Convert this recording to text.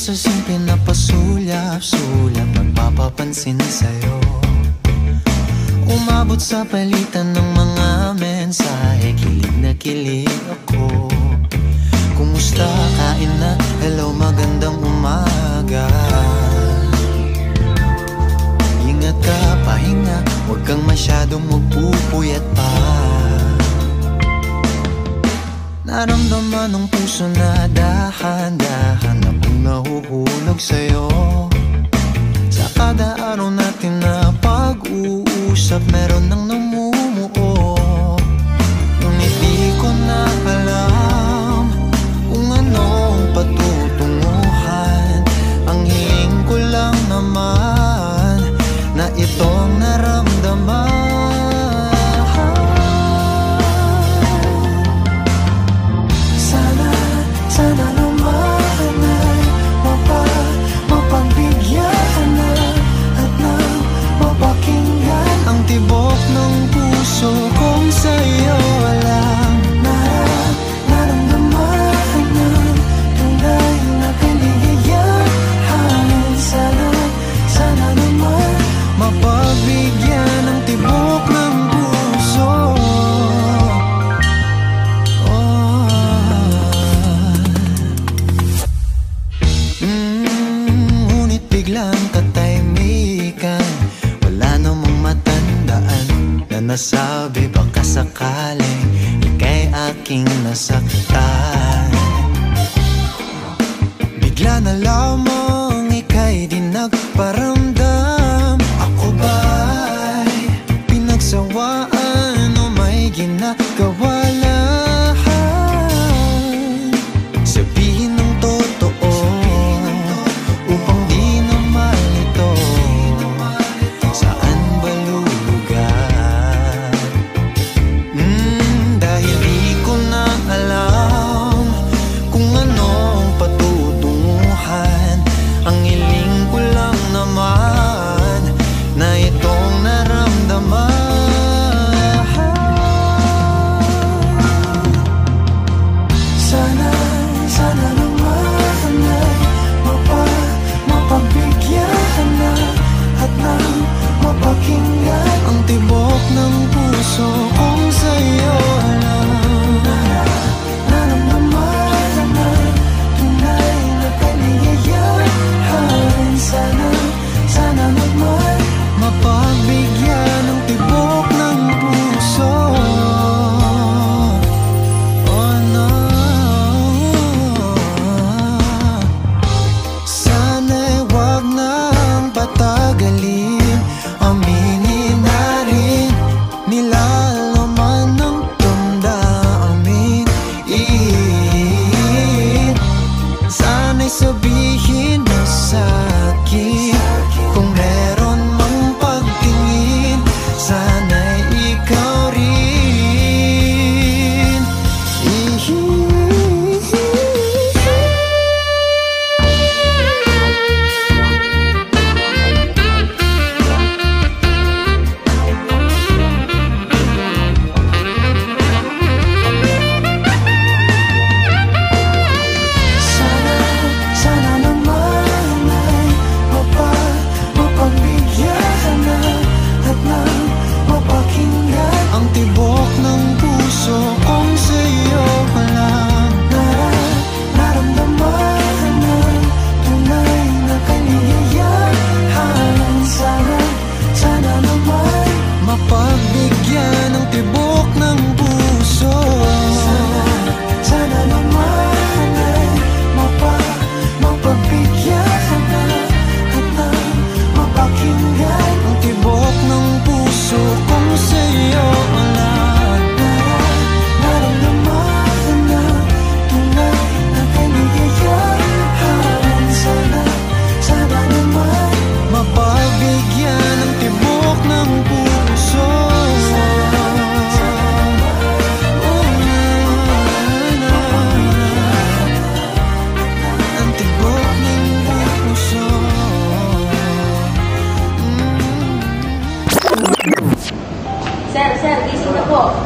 sa simple na pasulyap-sulyap, magpapapansin sa'yo. Umabot sa palitan ng mga mensahe, kilig na kilig ako. Kumusta, kain na, hello, magandang umaga. Ingat ka, pahinga, huwag kang masyadong magpupuyat pa. Naramdaman ng puso na dahan-dahan akong nahuhulog sa'yo. Sa kada araw natin na pag-uusap, meron nang namumuo. Ngunit di ko na alam kung anong patutunguhan. Ang hiling ko lang naman na itong naramdaman. Sana naman ay mapagbigyan na at nang mapakinggan ang tibok ng puso kong sa'yo lang. Naramdaman ng tunay na kaligayahan. Sana naman mapagbigyan ang tibok ng puso. Ngunit biglang katahimikan, wala namang matandaan na nasabi baka sakaling ika'y aking nasaktan. Bigla na lamang ika'y di nagparamdam. Ako ba'y pinagsawaan o may ginagawa lang? Sabihin ng totoo upang di na malito. Saan ba lulugar? Dahil di ko na alam kung anong patutunguhan. Ang hiling ko lang naman na itong naramdaman. Sana naman ay mapagbigyan na at nang mapakinggan ang tibok ng puso kong sa'yo lang. Naramdaman ng tunay na kaligayahan. Sana naman mapagbigyan ang tibok ng puso. Oh no, sana'y wag nang patagalin. Aminin na rin nilalaman ng damdamin. Sana'y sabihin mo sa'kin kung meron mang pagtingin. Sana'y ikaw rin. Sana naman ay mapagbigyan na at nang mapakinggan ang tibok ng puso kong sa'yo lang. Naramdaman ng tunay na kaligayahan. Sana naman mapagbigyan ang tibok ng puso. Sana naman ay mapagbigyan na at nang mapakinggan ang tibok ng puso kong sa'yo lang. Naramdaman ng tunay na kaligayahan. Sana naman mapagbigyan ang tibok ng puso. Ang tibok ng puso. Sir, gising na po.